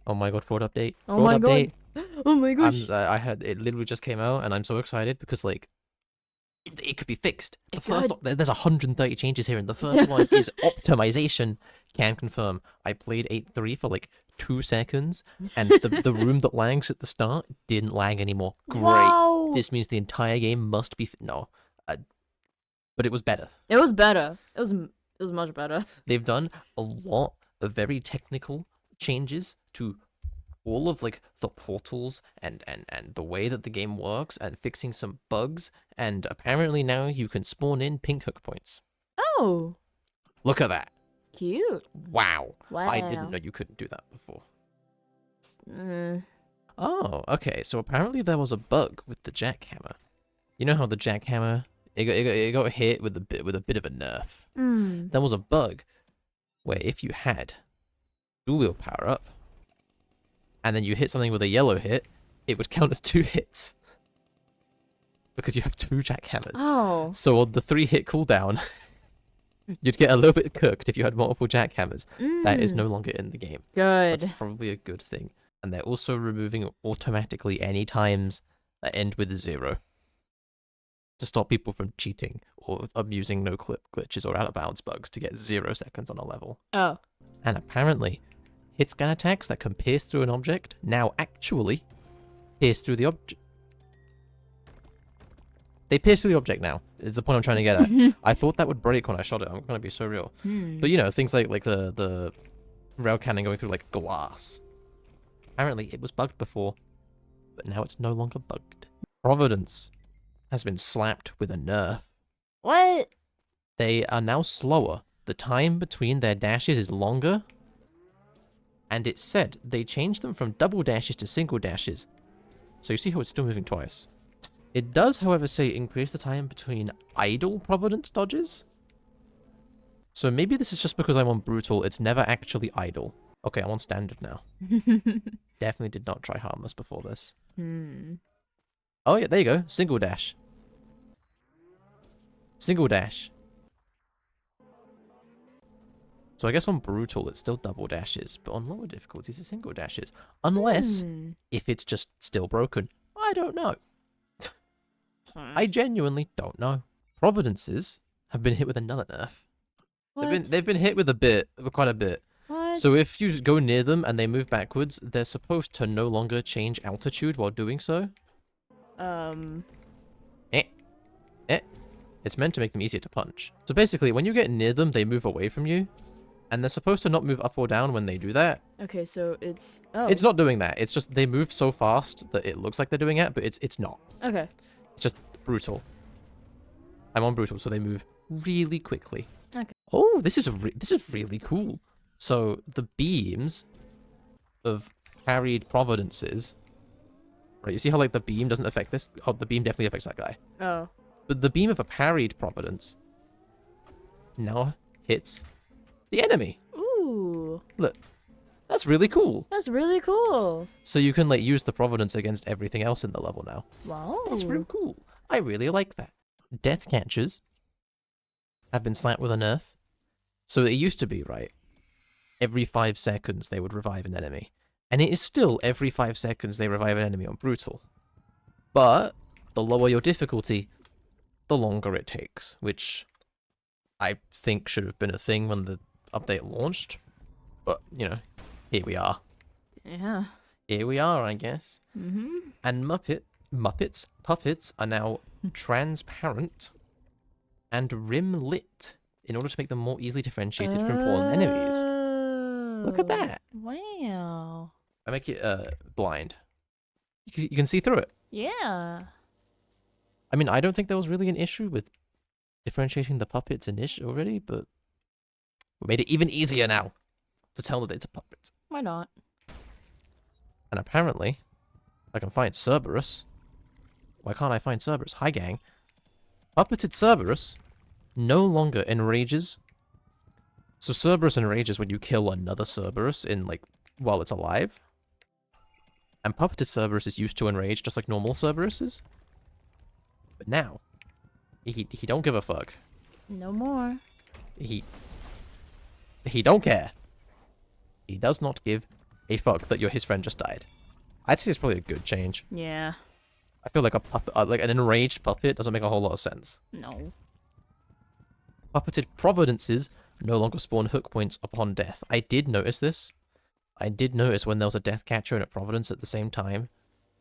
Oh my god, fraud update. Oh Fraud my update. god. Oh my gosh. I had it literally just came out, and I'm so excited because like it could be fixed. There's 130 changes here, and the first one is optimization. Can confirm. I played 8.3 for like 2 seconds, and the room that lags at the start didn't lag anymore. Great. Wow. This means the entire game must be no, but it was better. It was better. It was much better. They've done a lot of very technical changes to all of like the portals and the way that the game works, and fixing some bugs, and apparently now you can spawn in pink hook points. Oh. Look at that. Cute. Wow. Wow. I didn't know you couldn't do that before. Mm. Oh, okay. So apparently there was a bug with the jackhammer. You know how the jackhammer it got hit with a bit of a nerf. There was a bug where if you had dual wheel power up, and then you hit something with a yellow hit, it would count as 2 hits. Because you have 2 jackhammers. Oh. So on the 3-hit cooldown, you'd get a little bit cooked if you had multiple jackhammers. That is no longer in the game. Good. That's probably a good thing. And they're also removing automatically any times that end with 0. To stop people from cheating or abusing no-clip glitches or out-of-bounds bugs to get 0 seconds on a level. Oh. And apparently, hit scan attacks that can pierce through an object now actually pierce through the object. They pierce through the object now, is the point I'm trying to get at. I thought that would break when I shot it. I'm going to be so real. But you know, things like the rail cannon going through like glass. Apparently, it was bugged before, but now it's no longer bugged. Providence has been slapped with a nerf. What? They are now slower. The time between their dashes is longer. And it said they changed them from double dashes to single dashes. So you see how it's still moving twice. It does, however, say increase the time between idle Providence dodges. So maybe this is just because I'm on brutal, it's never actually idle. Okay, I'm on standard now. Definitely did not try harmless before this. Oh yeah, there you go. Single dash. Single dash. So I guess on brutal it's still double dashes, but on lower difficulties it's single dashes. Unless if it's just still broken. I don't know. I genuinely don't know. Providences have been hit with another nerf. They've been hit with quite a bit. What? So if you go near them and they move backwards, they're supposed to no longer change altitude while doing so. It's meant to make them easier to punch. So basically, when you get near them, they move away from you. And they're supposed to not move up or down when they do that. Okay, so it's... Oh. It's not doing that. It's just they move so fast that it looks like they're doing it, but it's not. Okay. It's just brutal. I'm on brutal, so they move really quickly. Okay. Oh, this is really cool. So the beams of parried Providences... Right, you see how like the beam doesn't affect this? Oh, the beam definitely affects that guy. Oh. But the beam of a parried Providence now hits the enemy. Ooh. Look, that's really cool. That's really cool. So you can like use the Providence against everything else in the level now. Wow. That's really cool. I really like that. Death catchers have been slapped with a nerf. So it used to be, right, every 5 seconds they would revive an enemy. And it is still every 5 seconds they revive an enemy on brutal. But the lower your difficulty, the longer it takes, which I think should have been a thing when the update launched. But, you know, here we are. Yeah. Here we are, I guess. And puppets are now transparent and rim lit in order to make them more easily differentiated from pawn enemies. Look at that. Wow. I make it blind. You can see through it. Yeah. I mean, I don't think there was really an issue with differentiating the puppets already, but we made it even easier now to tell that it's a puppet. Why not? And apparently, I can find Cerberus. Why can't I find Cerberus? Hi, gang. Puppeted Cerberus no longer enrages. So Cerberus enrages when you kill another Cerberus in, like, while it's alive. And puppeted Cerberus is used to enrage just like normal Cerberus is. But now, he don't give a fuck. No more. He don't care. He does not give a fuck that his friend just died. I'd say it's probably a good change. Yeah. I feel like a puppet, like an enraged puppet doesn't make a whole lot of sense. No. Puppeted providences no longer spawn hook points upon death. I did notice this. I did notice when there was a death catcher and a providence at the same time.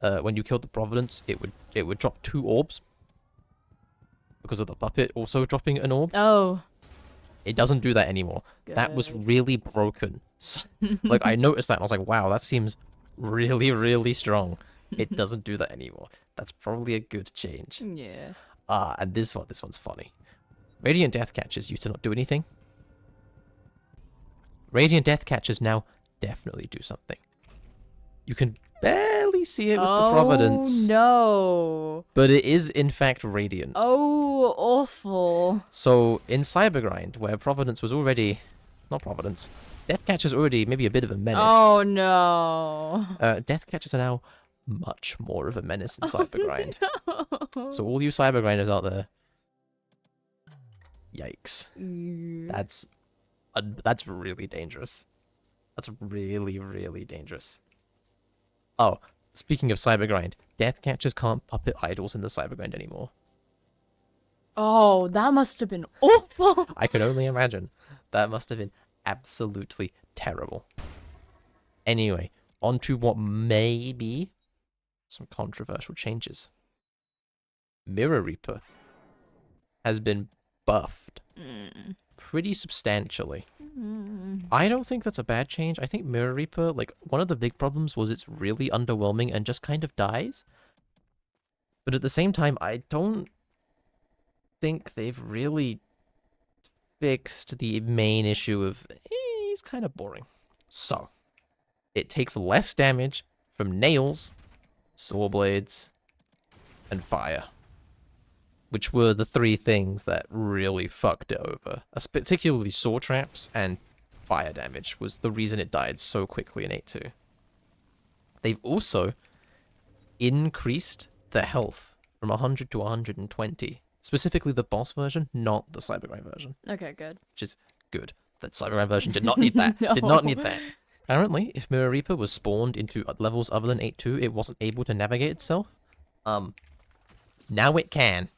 When you killed the providence, it would drop 2 orbs because of the puppet also dropping an orb. Oh. It doesn't do that anymore. Good. That was really broken. Like, I noticed that and I was like, wow, that seems really, really strong. It doesn't do that anymore. That's probably a good change. Yeah. And this one's funny. Radiant Death Catchers used to not do anything. Radiant Death Catchers now definitely do something. You can barely see it with the Providence. No. But it is, in fact, Radiant. Oh, awful. So, in Cybergrind, where Providence was already... Not Providence. Death Catchers already maybe a bit of a menace. Oh, no. Death Catchers are now much more of a menace in Cybergrind. No. So all you Cybergrinders out there... Yikes. That's really dangerous. That's really, really dangerous. Oh, speaking of Cybergrind, Death Catchers can't puppet idols in the Cybergrind anymore. Oh, that must have been awful. I can only imagine. That must have been absolutely terrible. Anyway, on to what may be some controversial changes. Mirror Reaper has been buffed pretty substantially. I don't think that's a bad change. I think Mirror Reaper, like, one of the big problems was it's really underwhelming and just kind of dies. But at the same time, I don't think they've really fixed the main issue of he's kind of boring. So, it takes less damage from nails, saw blades, and fire, which were the 3 things that really fucked it over. Particularly saw traps and fire damage was the reason it died so quickly in 8.2. They've also increased the health from 100 to 120. Specifically the boss version, not the Cybergrind version. Okay, good. Which is good. That Cybergrind version did not need that. No. Did not need that. Apparently, if Mirror Reaper was spawned into levels other than 8.2, it wasn't able to navigate itself. Now it can.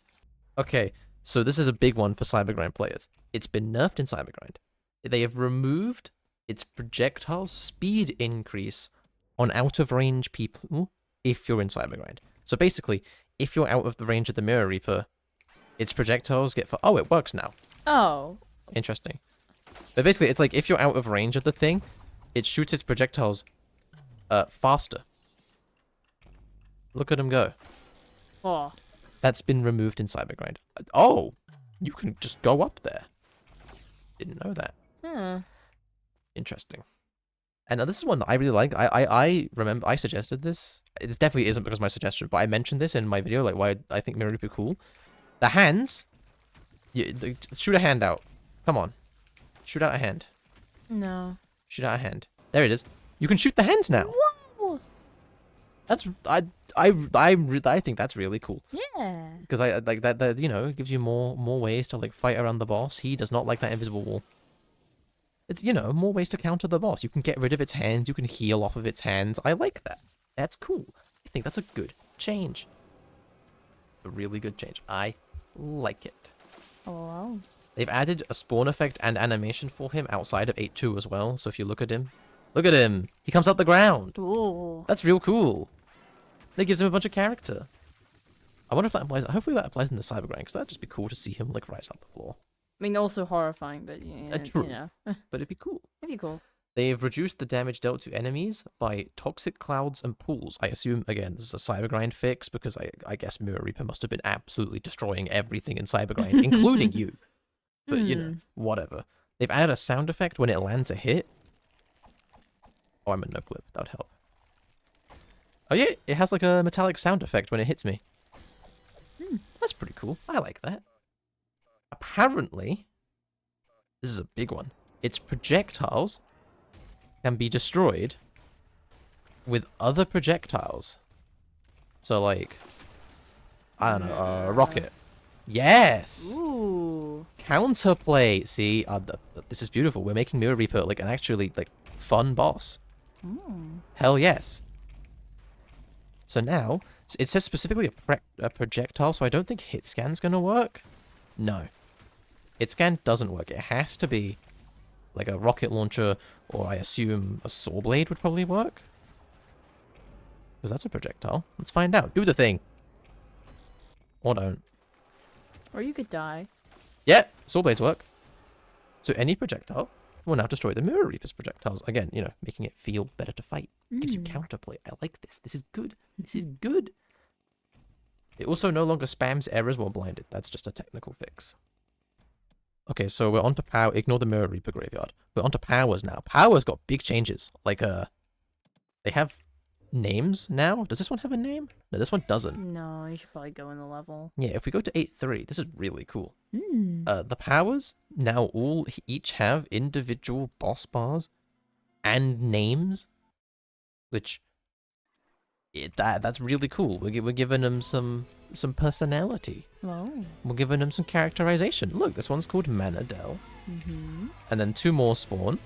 Okay, so this is a big one for Cybergrind players. It's been nerfed in Cybergrind. They have removed its projectile speed increase on out-of-range people if you're in Cybergrind. So basically, if you're out of the range of the Mirror Reaper, its projectiles get... Oh, it works now. Oh. Interesting. But basically, it's like if you're out of range of the thing, it shoots its projectiles faster. Look at them go. Oh. That's been removed in Cybergrind. Oh, you can just go up there. Didn't know that. Interesting. And this is one that I really like. I remember I suggested this. It definitely isn't because of my suggestion, but I mentioned this in my video, like why I think Mirror Reaper cool. The hands. Shoot a hand out. Come on. Shoot out a hand. No. Shoot out a hand. There it is. You can shoot the hands now. Whoa. That's I think that's really cool. Yeah. Because I like that you know, it gives you more ways to like fight around the boss. He does not like that invisible wall. It's, you know, more ways to counter the boss. You can get rid of its hands, you can heal off of its hands. I like that. That's cool. I think that's a good change. A really good change. I like it. Oh, wow. They've added a spawn effect and animation for him outside of 8.2 as well. So if you look at him, he comes out the ground. Ooh. That's real cool. That gives him a bunch of character. I wonder if that applies. Hopefully that applies in the Cybergrind, because that'd just be cool to see him like rise up the floor. I mean, also horrifying, but yeah, True. you know. But it'd be cool. It'd be cool. They've reduced the damage dealt to enemies by toxic clouds and pools. I assume, again, this is a Cybergrind fix, because I guess Mirror Reaper must have been absolutely destroying everything in Cybergrind, including you. But, you know, whatever. They've added a sound effect when it lands a hit. Oh, I'm in no clip. That would help. Oh, yeah, it has like a metallic sound effect when it hits me. That's pretty cool. I like that. Apparently, this is a big one. Its projectiles can be destroyed with other projectiles. So, like, I don't know, a rocket. Yes! Ooh. Counterplay. See, this is beautiful. We're making Mirror Reaper like an actually like fun boss. Hell yes. So now, it says specifically a projectile, so I don't think hit scan's gonna work. No. Hit scan doesn't work. It has to be like a rocket launcher, or I assume a saw blade would probably work. Because that's a projectile. Let's find out. Do the thing. Or don't. Or you could die. Yeah, saw blades work. So any projectile will now destroy the Mirror Reaper's projectiles. Again, you know, making it feel better to fight. Gives you counterplay. I like this. This is good. This is good. It also no longer spams errors while blinded. That's just a technical fix. Okay, so we're on to power. Ignore the Mirror Reaper graveyard. We're on to powers now. Powers got big changes. Like, they have names now. Does this one have a name? No, this one doesn't. No, you should probably go in the level. Yeah, if we go to 8.3, this is really cool. The powers now each have individual boss bars and names, which that's really cool. We're giving them some personality. Oh. We're giving them some characterization. Look, this one's called Manadel. And then 2 more spawn.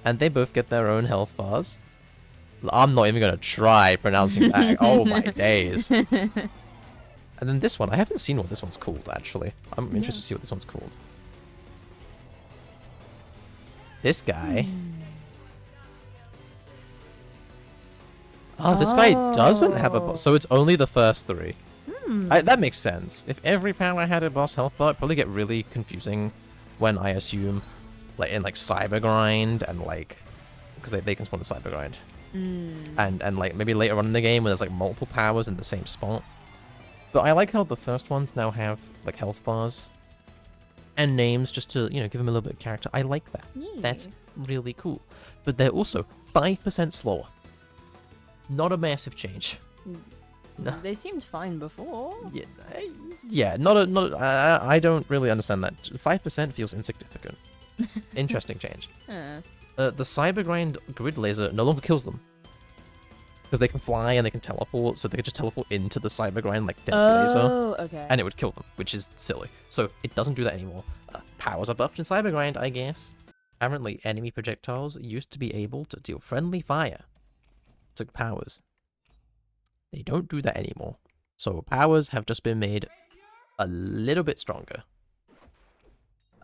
And they both get their own health bars. I'm not even going to try pronouncing that. Oh my days. And then this one, I haven't seen what this one's called, actually. I'm interested to see what this one's called. This guy. Oh, this guy doesn't have a boss. So it's only the first 3. That makes sense. If every power had a boss health bar, it'd probably get really confusing when I assume, like, in, like, Cyber Grind and, like, because they can spawn the Cyber Grind. And like maybe later on in the game where there's like multiple powers in the same spot. But I like how the first ones now have like health bars and names just to, you know, give them a little bit of character. I like that. That's really cool. But they're also 5% slower. Not a massive change. No. They seemed fine before. Yeah, I don't really understand that. 5% feels insignificant. Interesting change. The Cyber Grind grid laser no longer kills them. Because they can fly and they can teleport, so they can just teleport into the Cyber Grind like death laser. Oh, okay. And it would kill them, which is silly. So it doesn't do that anymore. Powers are buffed in Cyber Grind, I guess. Apparently, enemy projectiles used to be able to deal friendly fire to powers. They don't do that anymore. So powers have just been made a little bit stronger.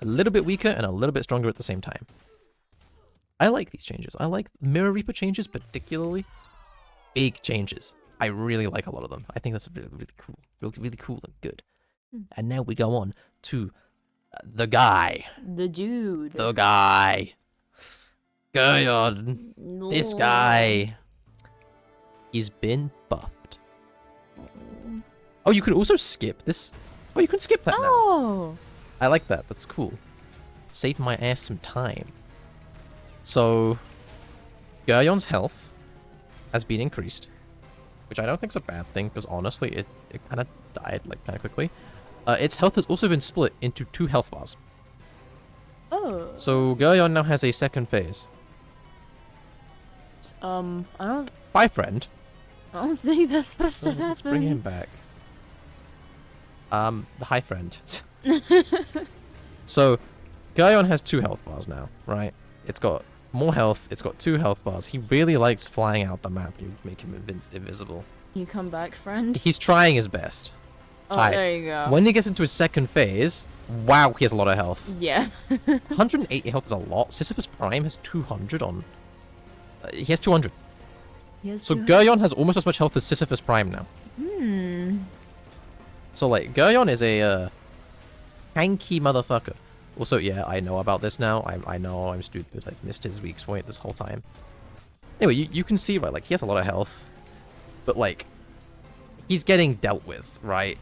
A little bit weaker and a little bit stronger at the same time. I like these changes. I like Mirror Reaper changes particularly. Big changes. I really like a lot of them. I think that's really, really cool. Really cool and good. And now we go on to the guy. The dude. The guy. Geryon. This guy. He's been buffed. Oh, you could also skip this. Oh, you can skip that now. I like that. That's cool. Save my ass some time. So, Geryon's health has been increased, which I don't think is a bad thing, because honestly, it kind of died like kind of quickly. Its health has also been split into 2 health bars. Oh. So Geryon now has a second phase. I don't. Bye, friend. I don't think that's supposed to happen. Let's bring him back. Hi, friend. So, Geryon has 2 health bars now, right? It's got more health. It's got 2 health bars. He really likes flying out the map. You make him invisible. You come back, friend. He's trying his best. Oh, Hi. there you go. When he gets into his second phase, wow, he has a lot of health. Yeah. 180 health is a lot. Sisyphus Prime has 200 on... he has 200. So Geryon has almost as much health as Sisyphus Prime now. So, like, Geryon is a tanky motherfucker. Also, yeah, I know about this now. I know I'm stupid. I've missed his weak point this whole time. Anyway, you can see, right, like, he has a lot of health. But, like, he's getting dealt with, right?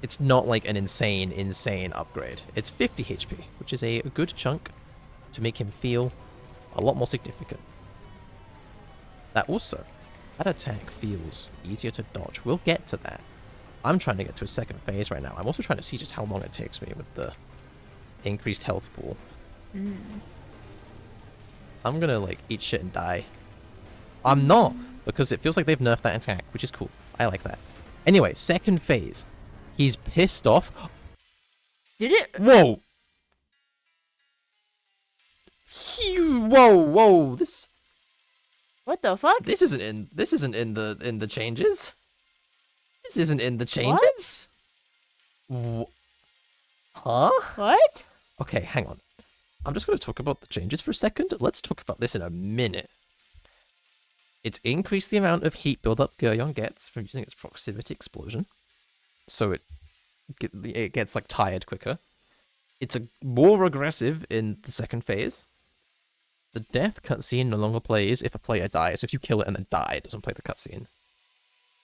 It's not, like, an insane upgrade. It's 50 HP, which is a good chunk to make him feel a lot more significant. That attack feels easier to dodge. We'll get to that. I'm trying to get to a second phase right now. I'm also trying to see just how long it takes me with the increased health pool. I'm gonna, like, eat shit and die. I'm not, because it feels like they've nerfed that attack, which is cool. I like that. Anyway, second phase. He's pissed off. Did it? Whoa! Whoa! What the fuck? This isn't in the changes. This isn't in the changes. Huh? What? Okay, hang on. I'm just going to talk about the changes for a second. Let's talk about this in a minute. It's increased the amount of heat buildup Geryon gets from using its proximity explosion. So it gets like tired quicker. It's more aggressive in the second phase. The death cutscene no longer plays if a player dies. So if you kill it and then die, it doesn't play the cutscene.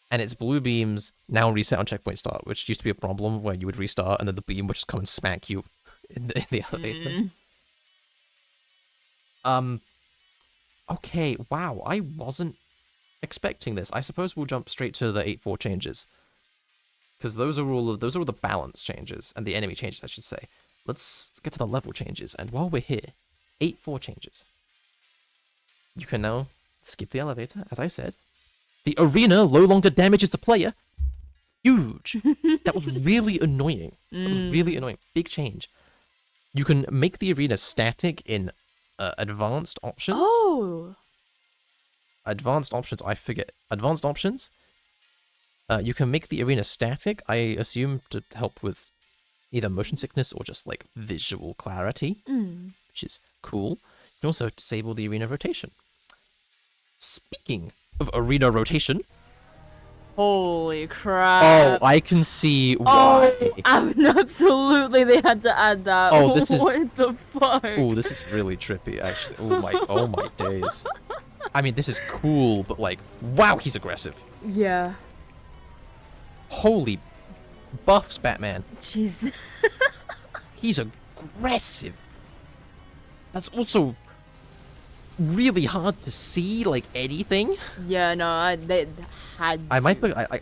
And its blue beams now reset on checkpoint start, which used to be a problem where you would restart and then the beam would just come and smack you in the elevator. Okay, wow, I wasn't expecting this. I suppose we'll jump straight to the 8.4 changes. Because those are all the balance changes, and the enemy changes, I should say. Let's get to the level changes, and while we're here, 8.4 changes. You can now skip the elevator, as I said. The arena no longer damages the player. Huge. That was really annoying. That was really annoying. Big change. You can make the arena static in advanced options. Oh. Advanced options, I forget. Advanced options. You can make the arena static, I assume, to help with either motion sickness or just like visual clarity, which is cool. You can also disable the arena rotation. Speaking of arena rotation. Holy crap. Oh, I can see why. Absolutely, they had to add that. Oh, this is... What the fuck? Oh, this is really trippy, actually. Oh my days. I mean, this is cool, but like, wow, he's aggressive. Yeah. Holy buffs, Batman. Jeez. He's aggressive. That's also really hard to see, like, anything. Yeah, no, they had to. I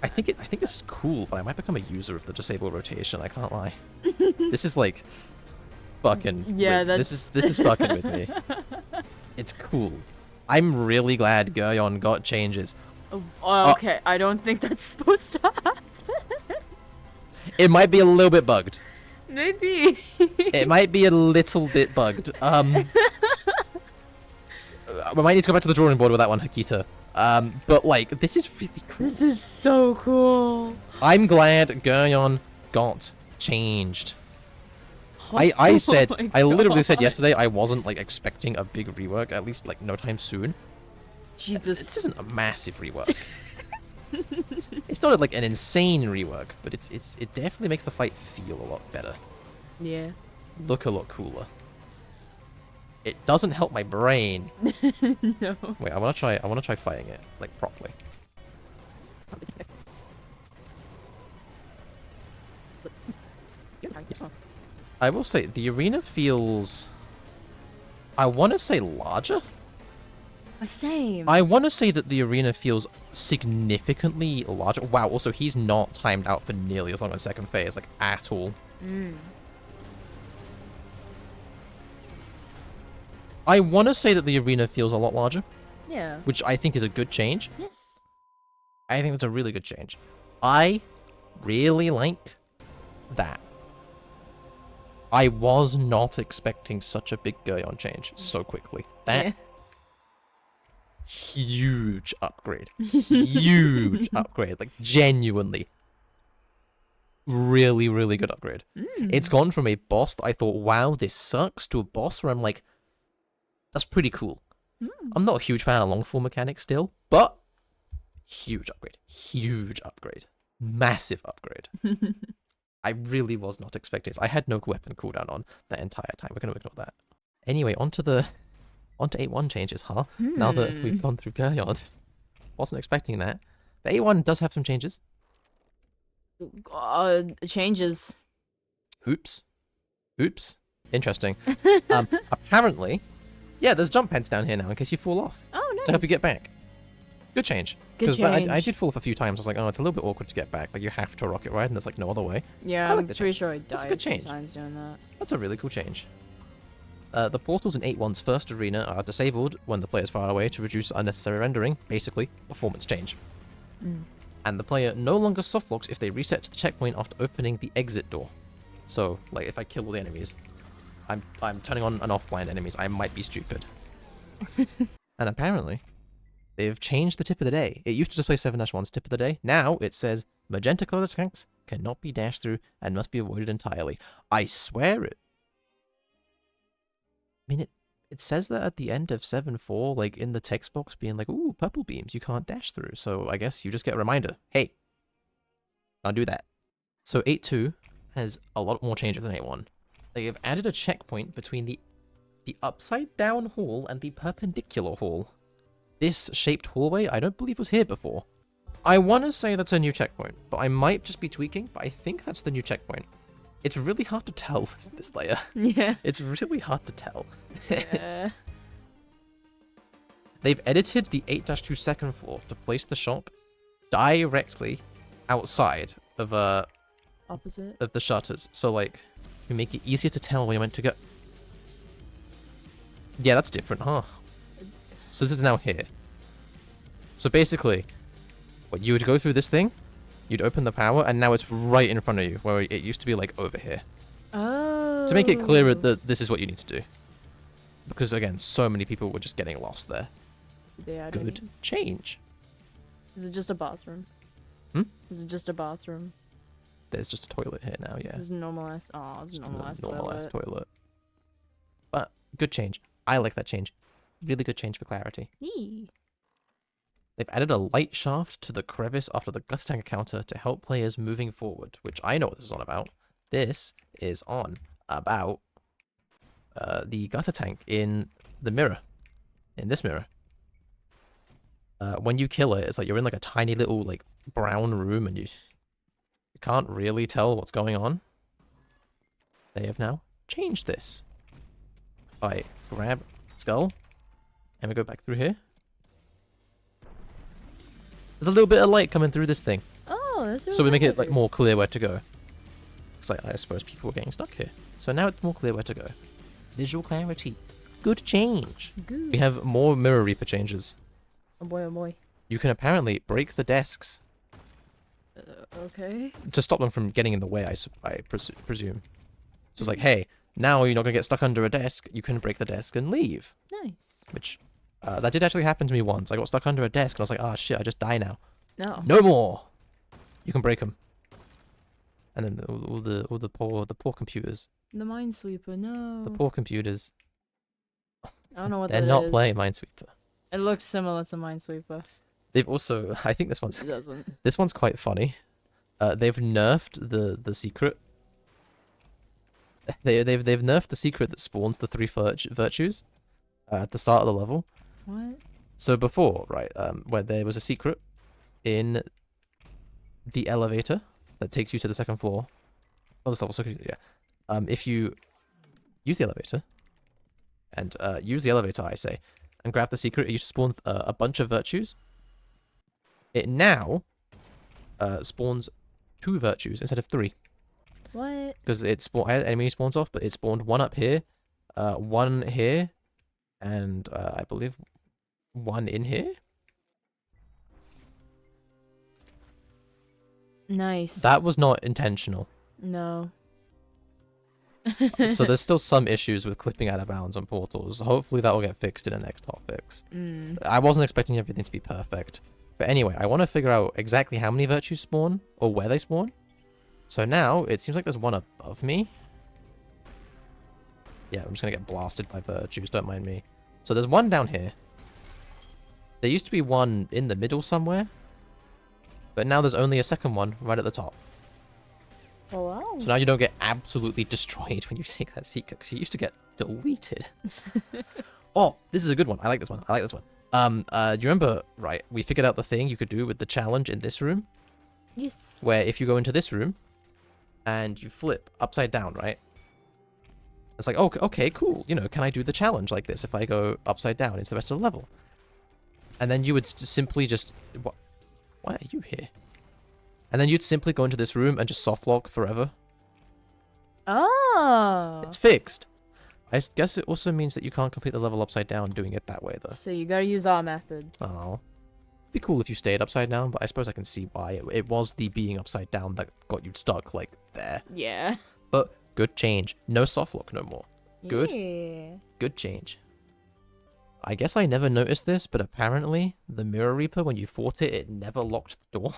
think this is cool, but I might become a user of the disable rotation, I can't lie. This is like fucking this is fucking with me. It's cool. I'm really glad Geryon got changes. Okay, I don't think that's supposed to happen. It might be a little bit bugged. Maybe. It might be a little bit bugged. We might need to go back to the drawing board with that one, Hakita. But like, this is really cool. This is so cool. I'm glad Geryon got changed. I said, I literally said yesterday I wasn't like expecting a big rework, at least like no time soon. Jesus. This isn't a massive rework. It's not like an insane rework, but it definitely makes the fight feel a lot better. Yeah. Look a lot cooler. It doesn't help my brain. No. Wait, I wanna try fighting it, like properly. I will say the arena feels, I wanna say larger. Same. I wanna say that the arena feels significantly larger. Wow, also he's not timed out for nearly as long as second phase, like at all. I want to say that the arena feels a lot larger. Yeah. Which I think is a good change. Yes. I think that's a really good change. I really like that. I was not expecting such a big Geryon change so quickly. That huge upgrade. Huge upgrade. Like genuinely. Really, really good upgrade. It's gone from a boss that I thought, wow, this sucks, to a boss where I'm like, that's pretty cool. I'm not a huge fan of longfall mechanics still, but huge upgrade. Huge upgrade. Massive upgrade. I really was not expecting this. I had no weapon cooldown on that entire time. We're going to ignore that. Anyway, onto 8.1 changes, huh? Now that we've gone through Geryon. Wasn't expecting that. But 8.1 does have some changes. Changes. Oops. Interesting. Apparently... Yeah, there's jump pads down here now in case you fall off. Oh, nice. To help you get back. Good change. Good change. I did fall off a few times. I was like, oh, it's a little bit awkward to get back. Like, you have to rocket ride, and there's like no other way. Yeah, I'm pretty sure I That's a died good a few change. times doing that. That's a really cool change. The portals in 8.1's first arena are disabled when the player's far away to reduce unnecessary rendering. Basically, performance change. And the player no longer softlocks if they reset to the checkpoint after opening the exit door. So, like, if I kill all the enemies, I'm turning on and off blind enemies. I might be stupid. And apparently, they've changed the tip of the day. It used to display 7-1's tip of the day. Now it says magenta colored tanks cannot be dashed through and must be avoided entirely. I swear it. I mean, it says that at the end of 7.4, like in the text box being like, ooh, purple beams you can't dash through. So I guess you just get a reminder. Hey, don't do that. So 8.2 has a lot more changes than 8.1. They have added a checkpoint between the upside down hall and the perpendicular hall. This shaped hallway I don't believe was here before. I want to say that's a new checkpoint, but I might just be tweaking, but I think that's the new checkpoint. It's really hard to tell with this layer. Yeah. It's really hard to tell. Yeah. They've edited the 8-2 second floor to place the shop directly outside of Opposite. of the shutters. So like, to make it easier to tell where you're meant to go. Yeah, that's different, huh? It's... So this is now here. So basically, what you would go through this thing, you'd open the power, and now it's right in front of you, where it used to be like over here. Oh. To make it clearer that this is what you need to do. Because again, so many people were just getting lost there. Yeah, Good change. Is it just a bathroom? Hmm? Is it just a bathroom? There's just a toilet here now, yeah. This is normalized. Oh, it's Just a normalized normalized toilet. toilet. But good change. I like that change. Really good change for clarity. Yee. They've added a light shaft to the crevice after the gutter tank counter to help players moving forward, which I know what this is on about. This is on about the gutter tank in the mirror. In this mirror. When you kill it, it's like you're in like a tiny little like brown room and you can't really tell what's going on. They have now changed this. If I grab skull and we go back through here. There's a little bit of light coming through this thing. Oh, that's really So we make it like weird. more clear where to go. Because I suppose people were getting stuck here. So now it's more clear where to go. Visual clarity. Good change. Good. We have more Mirror Reaper changes. Oh boy, oh boy. You can apparently break the desks Okay. to stop them from getting in the way, I presume. So it's like, hey, now you're not going to get stuck under a desk. You can break the desk and leave. Nice. Which, that did actually happen to me once. I got stuck under a desk and I was like, ah, shit, I just die now. No. No more! You can break them. And then all the poor computers. The Minesweeper, no. The poor computers. I don't know what They're that not is. playing Minesweeper. It looks similar to Minesweeper. They've also, I think this It doesn't. one's quite funny. They've nerfed the secret. They've nerfed the secret that spawns the 3 virtues at the start of the level. What? So before, right, where there was a secret in the elevator that takes you to the 2nd floor. Oh, this level, so yeah. If you use the elevator and use the elevator, I say, and grab the secret, it used to spawn a bunch of virtues. It now spawns 2 virtues instead of 3. What? Because enemy spawns off, but it spawned 1 up here, 1 here, and I believe 1 in here. Nice. That was not intentional. No. So there's still some issues with clipping out of bounds on portals. Hopefully that will get fixed in the next hotfix. I wasn't expecting everything to be perfect. But anyway, I want to figure out exactly how many virtues spawn, or where they spawn. So now, it seems like there's 1 above me. Yeah, I'm just going to get blasted by virtues, don't mind me. So there's 1 down here. There used to be 1 in the middle somewhere. But now there's only a 2nd one right at the top. Oh, wow. So now you don't get absolutely destroyed when you take that secret, because you used to get deleted. Oh, this is a good one. I like this one. I like this one. Do you remember, right, we figured out the thing you could do with the challenge in this room? Yes. Where if you go into this room, and you flip upside down, right? It's like, okay, cool. You know, can I do the challenge like this if I go upside down into the rest of the level? And then you would simply just... Why are you here? And then you'd simply go into this room and just softlock forever. Oh. It's fixed. I guess it also means that you can't complete the level upside down doing it that way, though. So you gotta use our method. Oh. It'd be cool if you stayed upside down, but I suppose I can see why. It was the being upside down that got you stuck, like, there. Yeah. But good change. No softlock no more. Good. Yeah. Good change. I guess I never noticed this, but apparently the Mirror Reaper, when you fought it, it never locked the door.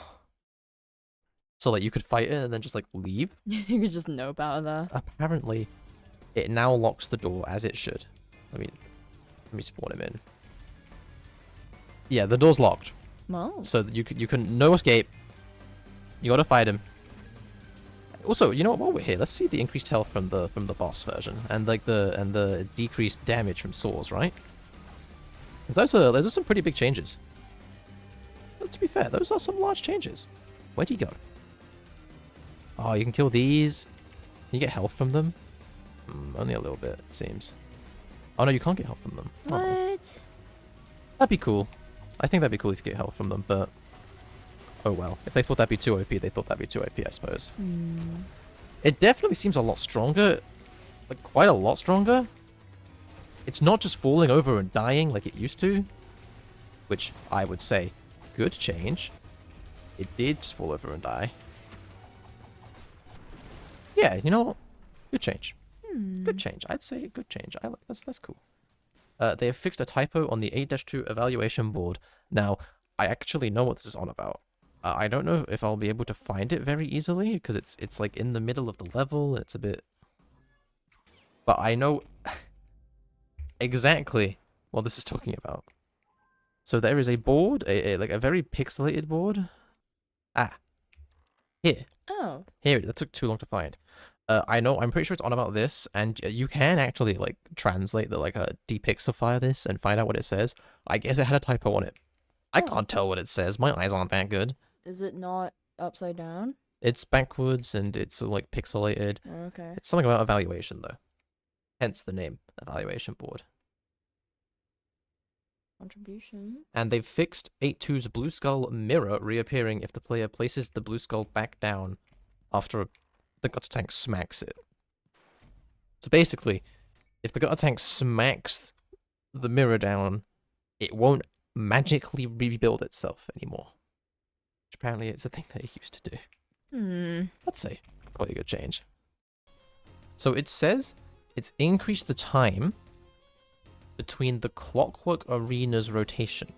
So like you could fight it and then just like leave. You could just nope out of there. Apparently, it now locks the door as it should. Let me spawn him in. Yeah, the door's locked. Well. So you can no escape. You gotta fight him. Also, you know what? While we're here, let's see the increased health from the boss version and like the decreased damage from swords, right? Because those are some pretty big changes. But to be fair, those are some large changes. Where'd he go? Oh, you can kill these. Can you get health from them? Only a little bit, it seems. Oh no, you can't get health from them. Oh. What? That'd be cool. I think that'd be cool if you get health from them, but oh well. If they thought that'd be too OP, they thought that'd be too OP, I suppose. It definitely seems a lot stronger. Like, quite a lot stronger. It's not just falling over and dying like it used to. Which, I would say, good change. It did just fall over and die. Yeah, you know what? Good change. Good change. I'd say good change. I like that's cool. They have fixed a typo on the 8-2 evaluation board. Now, I actually know what this is on about. I don't know if I'll be able to find it very easily, because it's like in the middle of the level, and it's a bit... But I know exactly what this is talking about. So there is a board, like a very pixelated board. Ah. Here. Oh. Here, that took too long to find. I'm pretty sure it's on about this, and you can actually, like, translate the, like, depixify this and find out what it says. I guess it had a typo on it. I can't tell what it says. My eyes aren't that good. Is it not upside down? It's backwards, and it's, like, pixelated. Okay. It's something about evaluation, though. Hence the name, evaluation board. Contribution. And they've fixed 8-2's blue skull mirror reappearing if the player places the blue skull back down after the gutter tank smacks it. So basically, if the gutter tank smacks the mirror down, it won't magically rebuild itself anymore. Which apparently it's a thing that it used to do. I'd say quite a good change. So it says it's increased the time between the Clockwork Arena's rotation.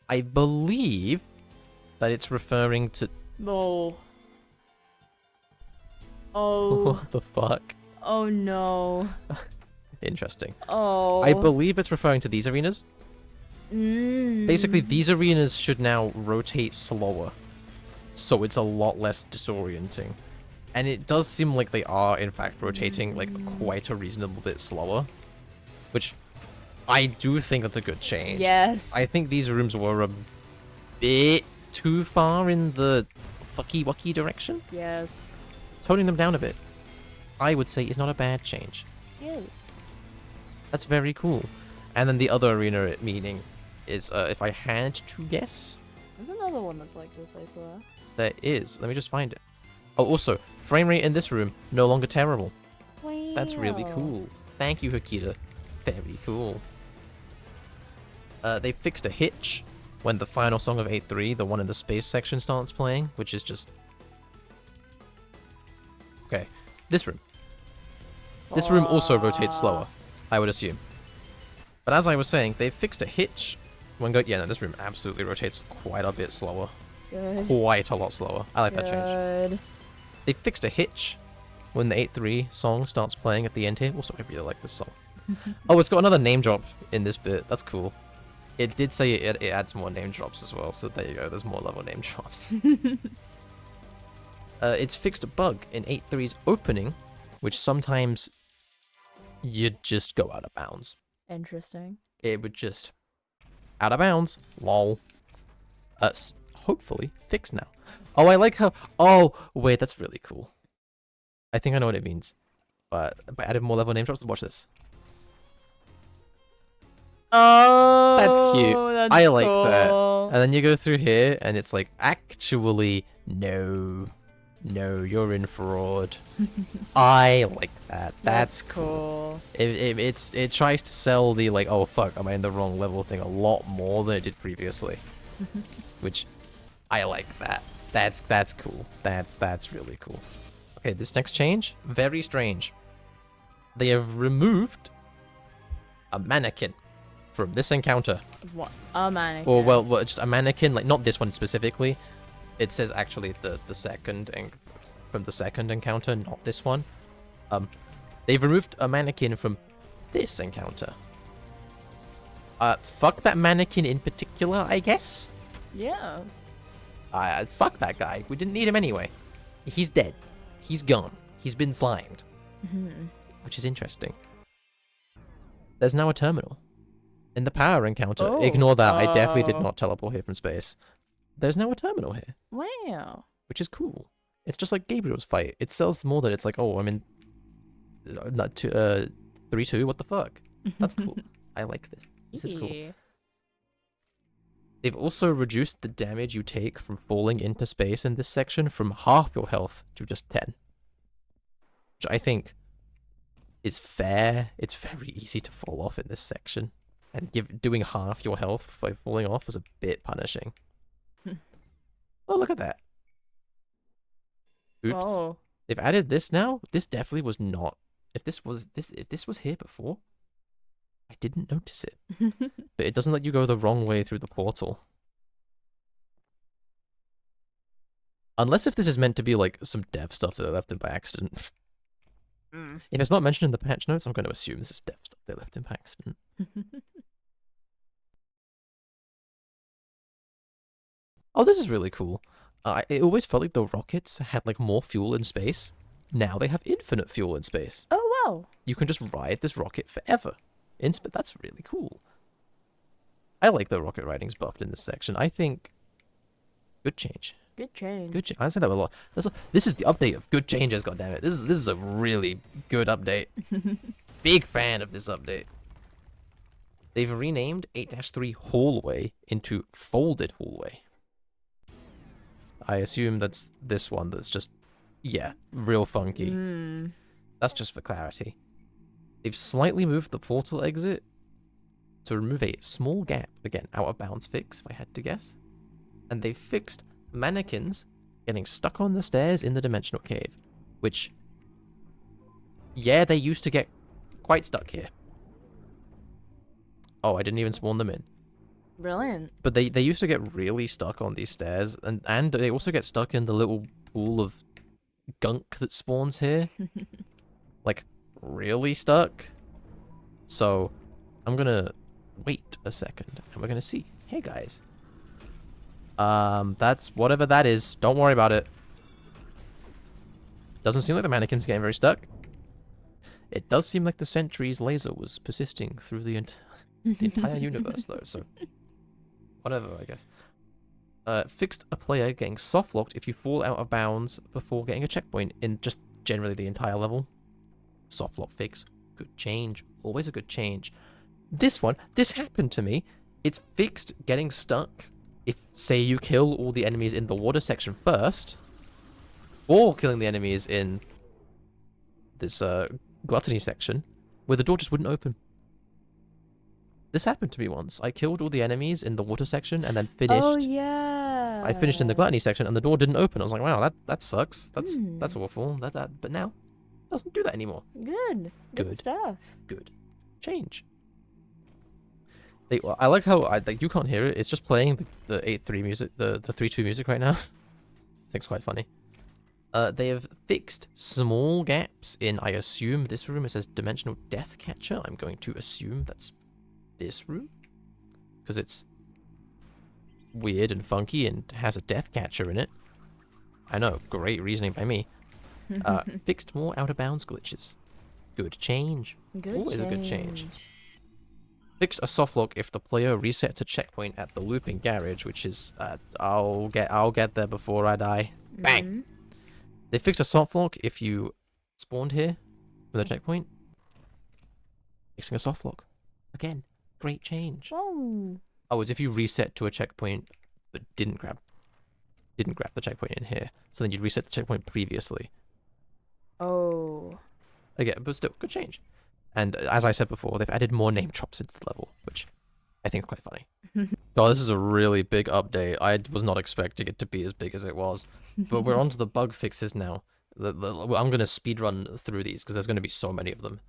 I believe that it's referring to... Oh. Oh. What the fuck? Oh no. Interesting. Oh. I believe it's referring to these arenas. Basically, these arenas should now rotate slower, so it's a lot less disorienting. And it does seem like they are, in fact, rotating like quite a reasonable bit slower, which I do think that's a good change. Yes. I think these rooms were a bit too far in the fucky-wucky direction. Yes. Toning them down a bit, I would say, is not a bad change. Yes. That's very cool. And then the other arena meaning is, if I had to guess, There's another one that's like this, I swear. there is. Let me just find it. Oh, also, frame rate in this room, no longer terrible. Wow. That's really cool. Thank you, Hakita. Very cool. They fixed a hitch when the final song of 8-3, the one in the space section, starts playing, which is just... Okay, this room. This room also rotates slower, I would assume. But as I was saying, they fixed a hitch when go... Yeah, no, this room absolutely rotates quite a bit slower. Good. Quite a lot slower. I like that change. Good. They fixed a hitch when the 8-3 song starts playing at the end here. Also, I really like this song. Oh, it's got another name drop in this bit. That's cool. It did say it adds more name drops as well, so there you go. There's more level name drops. It's fixed a bug in 8-3's opening, which sometimes you'd just go out of bounds. Interesting. It would just... out of bounds. Lol. Hopefully fixed now. Oh, I like how... Oh, wait, that's really cool. I think I know what it means. But by adding more level name drops, watch this. Oh, That's cute. That's I like cool. that. And then you go through here, and it's like, actually, no. No, you're in fraud. I like that. That's cool. It tries to sell the, like, oh, fuck, am I in the wrong level thing a lot more than it did previously. Which, I like that. That's cool. That's really cool. Okay, this next change, very strange. They have removed a mannequin from this encounter. What? A mannequin. Or, well, just a mannequin, like, not this one specifically. It says actually the second, from the second encounter, not this one. They've removed a mannequin from this encounter. Fuck that mannequin in particular, I guess? Yeah. Fuck that guy. We didn't need him anyway. He's dead. He's gone. He's been slimed. Which is interesting. There's now a terminal. In the power encounter, Oh, ignore that. I definitely did not teleport here from space. There's now a terminal here. Wow. Which is cool. It's just like Gabriel's fight. It sells more that it's like, oh, I'm in 3-2, what the fuck? That's cool. I like this. This is cool. Yeah. They've also reduced the damage you take from falling into space in this section from half your health to just 10. Which I think is fair. It's very easy to fall off in this section. And doing half your health by falling off was a bit punishing. Oh, look at that. Oops. Oh. They've added this now. This definitely was not. If this was here before, I didn't notice it. But it doesn't let you go the wrong way through the portal. Unless if this is meant to be like some dev stuff that they left in by accident. If it's not mentioned in the patch notes, I'm going to assume this is dev stuff they left in by accident. Oh, this is really cool. It always felt like the rockets had like more fuel in space. Now they have infinite fuel in space. Oh, wow. You can just ride this rocket forever. That's really cool. I like the rocket riding's buffed in this section. I think good change. Good change. Good change. I say that a lot. This is the update of good changes, goddammit. This is a really good update. Big fan of this update. They've renamed 8-3 Hallway into Folded Hallway. I assume that's this one that's just, yeah, real funky. That's just for clarity. They've slightly moved the portal exit to remove a small gap. Again, out of bounds fix, if I had to guess. And they've fixed mannequins getting stuck on the stairs in the dimensional cave. Which, yeah, they used to get quite stuck here. Oh, I didn't even spawn them in. Brilliant. But they used to get really stuck on these stairs, and they also get stuck in the little pool of gunk that spawns here. Like, really stuck. So, I'm gonna wait a second, and we're gonna see. Hey, guys. That's whatever that is. Don't worry about it. Doesn't seem like the mannequin's getting very stuck. It does seem like the Sentry's laser was persisting through the entire universe, though, so... Whatever, I guess. Fixed a player getting soft-locked if you fall out of bounds before getting a checkpoint in just generally the entire level. Soft-lock fix. Good change. Always a good change. This one, this happened to me. It's fixed getting stuck if, say, you kill all the enemies in the water section first, or killing the enemies in this gluttony section, where the door just wouldn't open. This happened to me once. I killed all the enemies in the water section and then finished. Oh, yeah. I finished in the gluttony section and the door didn't open. I was like, wow, that sucks. That's awful. But now it doesn't do that anymore. Good. Good stuff. Good. Change. I like how you can't hear it. It's just playing the 8-3 music, the 3-2 music right now. I think it's quite funny. They have fixed small gaps in, I assume, this room. It says Dimensional Death Catcher. I'm going to assume that's this room, because it's weird and funky and has a death catcher in it. I know, great reasoning by me. Fixed more out of bounds glitches. Good change. Always a good change. Fixed a soft lock if the player resets a checkpoint at the looping garage, which is I'll get there before I die. Bang. They fixed a soft lock if you spawned here with a checkpoint. Fixing a soft lock again. Great change. Oh. Oh, it's if you reset to a checkpoint but didn't grab the checkpoint in here. So then you'd reset the checkpoint previously. Oh. Again, but still, good change. And as I said before, they've added more name drops into the level, which I think is quite funny. God, this is a really big update. I was not expecting it to be as big as it was. But we're on to the bug fixes now. I'm going to speedrun through these because there's going to be so many of them.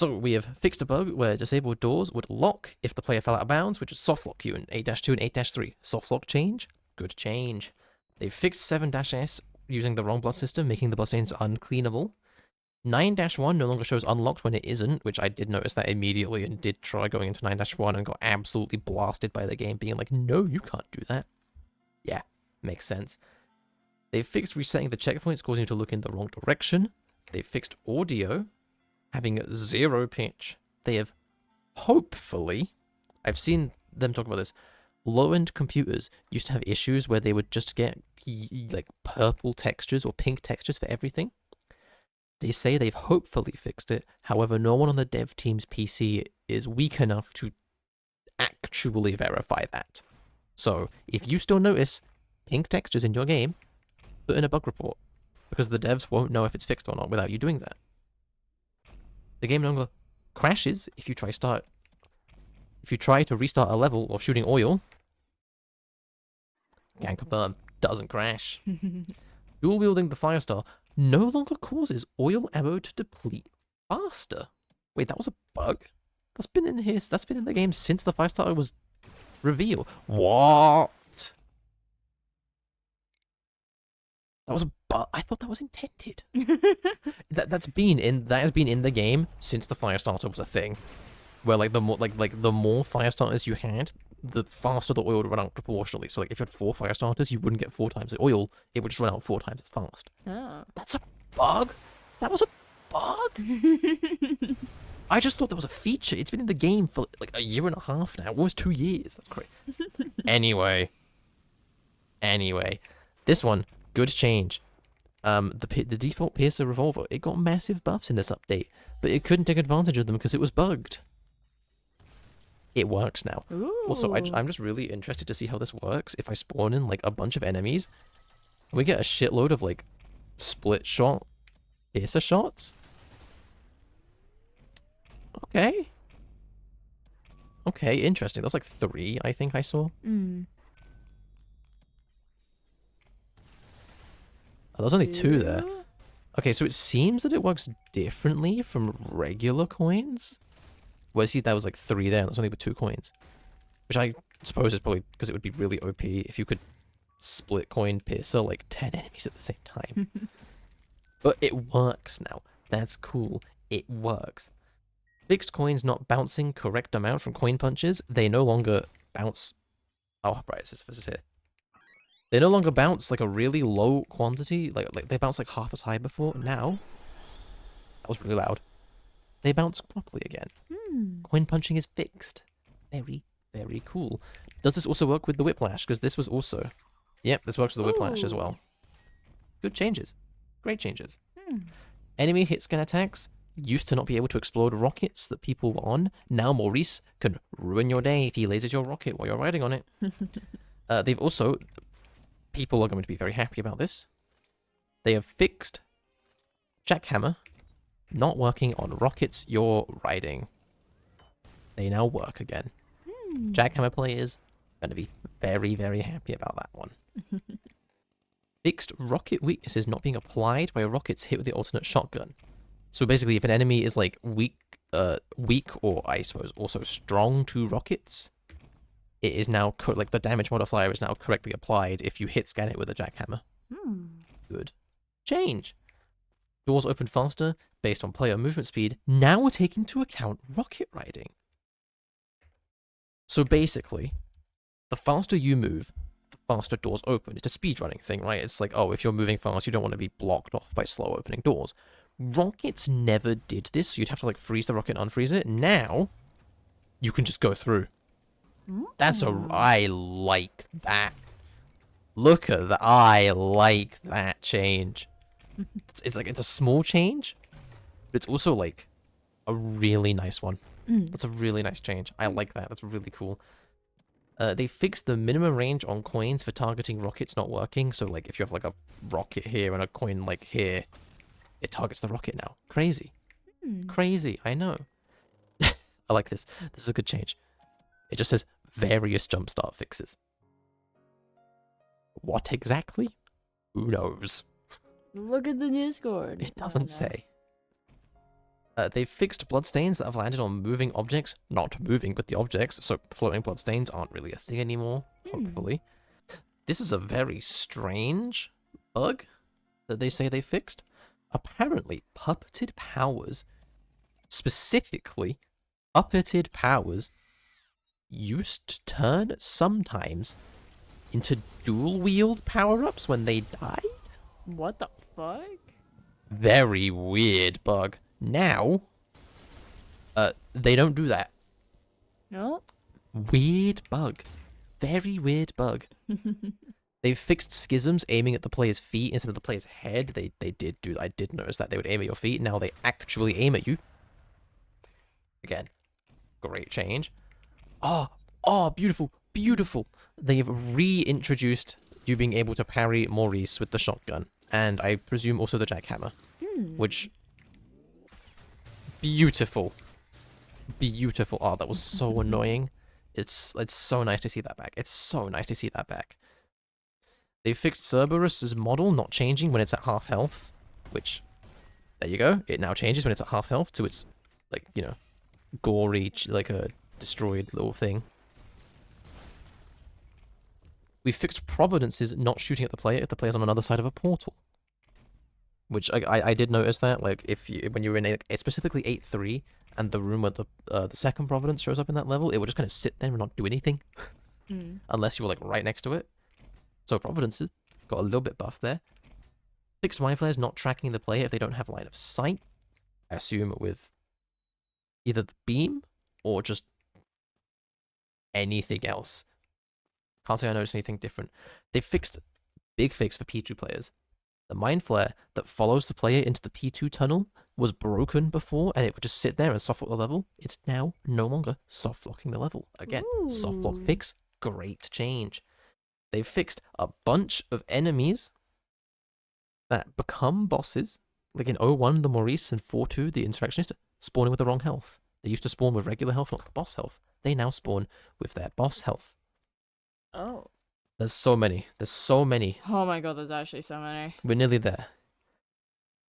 So we have fixed a bug where disabled doors would lock if the player fell out of bounds, which is soft lock you in 8-2 and 8-3. Soft lock change? Good change. They've fixed 7-S using the wrong blood system, making the bloodstains uncleanable. 9-1 no longer shows unlocked when it isn't, which I did notice that immediately and did try going into 9-1 and got absolutely blasted by the game being like, no, you can't do that. Yeah, makes sense. They've fixed resetting the checkpoints, causing you to look in the wrong direction. They've fixed audio, having 0 pitch. They have, hopefully, I've seen them talk about this, low-end computers used to have issues where they would just get like purple textures or pink textures for everything. They say they've hopefully fixed it. However, no one on the dev team's PC is weak enough to actually verify that. So, if you still notice pink textures in your game, put in a bug report, because the devs won't know if it's fixed or not without you doing that. The game no longer crashes if you try to restart a level or shooting oil. Can confirm, doesn't crash. Dual wielding the Firestar no longer causes oil ammo to deplete faster. Wait, that was a bug? That's been in the game since the Firestarter was revealed. What? That was a bug. I thought that was intended. that has been in the game since the Firestarter was a thing. Where like the more the more Firestarters you had, the faster the oil would run out proportionally. So like if you had 4 Firestarters, you wouldn't get 4 times the oil. It would just run out 4 times as fast. Oh. That's a bug? That was a bug? I just thought that was a feature. It's been in the game for like a year and a half now. Almost 2 years. That's great. Anyway. This one, good change. The default Piercer revolver, it got massive buffs in this update, but it couldn't take advantage of them because it was bugged. It works now. Ooh. Also, I'm just really interested to see how this works. If I spawn in like a bunch of enemies, we get a shitload of like split shot Piercer shots. Okay, interesting. There's like 3 I think I saw. Oh, there's only 2 there. Okay, so it seems that it works differently from regular coins. Well, see, that was like 3 there, and there's only 2 coins. Which I suppose is probably because it would be really OP if you could split coin Piercer like 10 enemies at the same time. But it works now. That's cool. It works. Fixed coins not bouncing correct amount from coin punches. They no longer bounce. Oh, right, this is here. They no longer bounce like a really low quantity. Like they bounce like half as high before. Now, that was really loud. They bounce properly again. Coin punching is fixed. Very, very cool. Does this also work with the whiplash? Because this was also... Yep, this works with the whiplash as well. Good changes. Great changes. Enemy hit scan attacks used to not be able to explode rockets that people were on. Now Maurice can ruin your day if he lasers your rocket while you're riding on it. They've also... People are going to be very happy about this. They have fixed jackhammer not working on rockets you're riding. They now work again. Jackhammer players are going to be very, very happy about that one. Fixed rocket weaknesses not being applied by rockets hit with the alternate shotgun. So basically, if an enemy is like weak or I suppose also strong to rockets, it is now like the damage modifier is now correctly applied if you hit scan it with a jackhammer. Good change. Doors open faster based on player movement speed. Now we're taking into account rocket riding. So basically, the faster you move, the faster doors open. It's a speedrunning thing, right? It's like, oh, if you're moving fast, you don't want to be blocked off by slow opening doors. Rockets never did this, so you'd have to like freeze the rocket and unfreeze it. Now, you can just go through. I like that. Look at that. I like that change. It's like, it's a small change, but it's also like a really nice one. That's a really nice change. I like that. That's really cool. They fixed the minimum range on coins for targeting rockets not working. So like if you have like a rocket here and a coin like here, it targets the rocket now. Crazy. Crazy. I know. I like this. This is a good change. It just says various jumpstart fixes. What exactly? Who knows? Look at the Discord. It doesn't say. They've fixed bloodstains that have landed on moving objects, not moving with the objects, so floating bloodstains aren't really a thing anymore, hopefully. This is a very strange bug that they say they fixed. Apparently, puppeted powers, specifically puppeted powers, used to turn sometimes into dual-wield power-ups when they died? What the fuck? Very weird bug. Now, they don't do that. No? Weird bug. Very weird bug. They've fixed schisms aiming at the player's feet instead of the player's head. They did do that. I did notice that. They would aim at your feet. Now they actually aim at you. Again, great change. Oh, beautiful, beautiful. They've reintroduced you being able to parry Maurice with the shotgun. And I presume also the jackhammer. Which... Beautiful. Beautiful. Oh, that was so annoying. It's so nice to see that back. It's so nice to see that back. They fixed Cerberus's model not changing when it's at half health, which, there you go. It now changes when it's at half health to its, like, you know, gory, like a destroyed little thing. We fixed Providence's not shooting at the player if the player's on another side of a portal. Which I did notice that, like, when you were in specifically 8-3, and the room where the second Providence shows up in that level, it would just kind of sit there and not do anything. Unless you were, like, right next to it. So Providence got a little bit buff there. Fixed Mind Flares not tracking the player if they don't have line of sight. I assume with either the beam or just anything else. Can't say I noticed anything different. They fixed big fix for P2 players. The Mind Flare that follows the player into the P2 tunnel was broken before, and it would just sit there and softlock the level. It's now no longer softlocking the level. Again, softlock fix, great change. They've fixed a bunch of enemies that become bosses, like in 01, the Maurice, and 4-2, the Insurrectionist, spawning with the wrong health. They used to spawn with regular health, not the boss health. They now spawn with their boss health. Oh. There's so many. There's so many. Oh my god, there's actually so many. We're nearly there.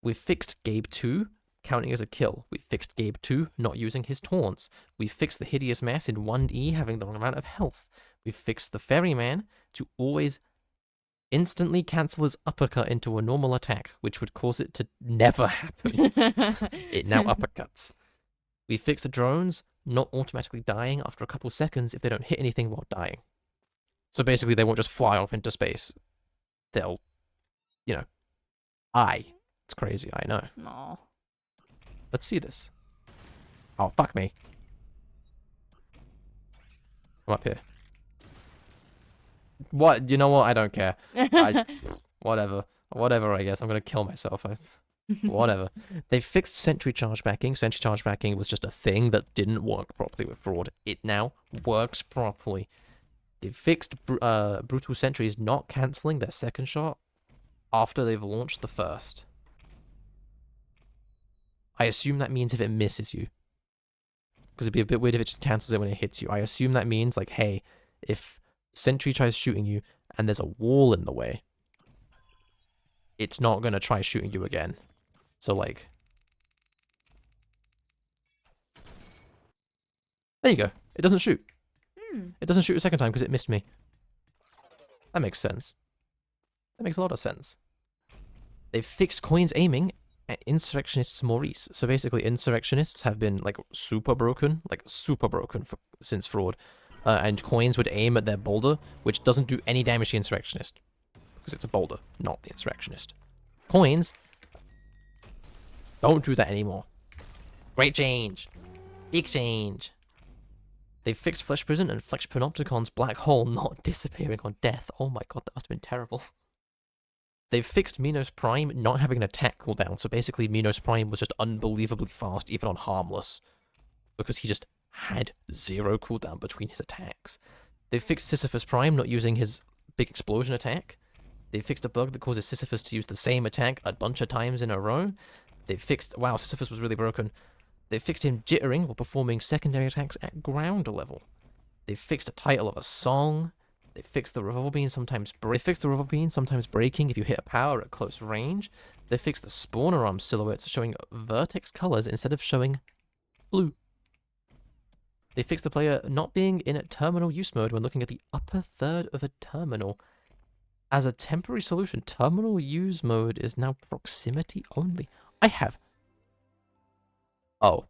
We fixed Gabe 2, counting as a kill. We fixed Gabe 2, not using his taunts. We fixed the Hideous Mass in 1E, having the wrong amount of health. We fixed the Ferryman to always instantly cancel his uppercut into a normal attack, which would cause it to never happen. It now uppercuts. We fixed the drones not automatically dying after a couple seconds if they don't hit anything while dying. So basically, they won't just fly off into space. They'll, you know, It's crazy, I know. No. Let's see this. Oh, fuck me. I'm up here. What? You know what? I don't care. Whatever. Whatever, I guess. I'm gonna kill myself. Whatever. They fixed sentry charge backing. Sentry charge backing was just a thing that didn't work properly with fraud. It now works properly. They fixed brutal sentries not cancelling their second shot after they've launched the first. I assume that means if it misses you. Because it'd be a bit weird if it just cancels it when it hits you. I assume that means, like, hey, if sentry tries shooting you and there's a wall in the way, it's not going to try shooting you again. So, like... There you go. It doesn't shoot. It doesn't shoot a second time because it missed me. That makes sense. That makes a lot of sense. They've fixed coins aiming at Insurrectionists Maurice. So basically, Insurrectionists have been, like, super broken since fraud. And coins would aim at their boulder, which doesn't do any damage to the Insurrectionist. Because it's a boulder, not the Insurrectionist. Coins don't do that anymore. Great change. Big change. They fixed Flesh Prison and Flesh Panopticon's black hole not disappearing on death. Oh my god, that must have been terrible. They've fixed Minos Prime not having an attack cooldown, so basically Minos Prime was just unbelievably fast, even on Harmless. Because he just had 0 cooldown between his attacks. They fixed Sisyphus Prime not using his big explosion attack. They fixed a bug that causes Sisyphus to use the same attack a bunch of times in a row. They fixed... Wow, Sisyphus was really broken. They fixed him jittering while performing secondary attacks at ground level. They fixed a title of a song. They fixed the revolver beam sometimes breaking if you hit a power at close range. They fixed the spawner arm silhouettes showing vertex colors instead of showing blue. They fixed the player not being in a terminal use mode when looking at the upper third of a terminal. As a temporary solution, terminal use mode is now proximity only. Oh.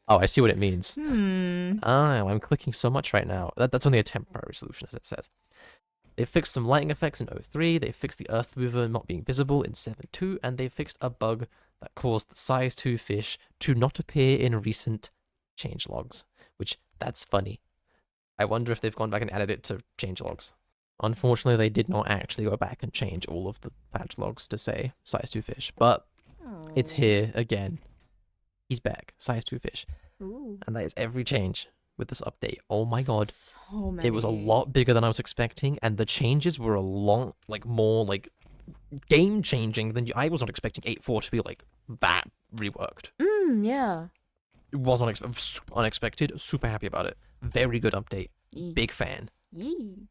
Oh, I see what it means. Oh, I'm clicking so much right now. That's only a temporary solution, as it says. They fixed some lighting effects in 03, they fixed the Earth Mover not being visible in 7.2, and they fixed a bug that caused the size 2 fish to not appear in recent changelogs, which, that's funny. I wonder if they've gone back and added it to changelogs. Unfortunately, they did not actually go back and change all of the patch logs to say size 2 fish, but it's here again. He's back, size 2 fish. Ooh. And that is every change with this update. Oh my god. So many. It was a lot bigger than I was expecting, and the changes were a lot, more, game changing than I was not expecting 8.4 to be, that reworked. Yeah. It was unexpected, super happy about it. Very good update. Yee. Big fan. Yee.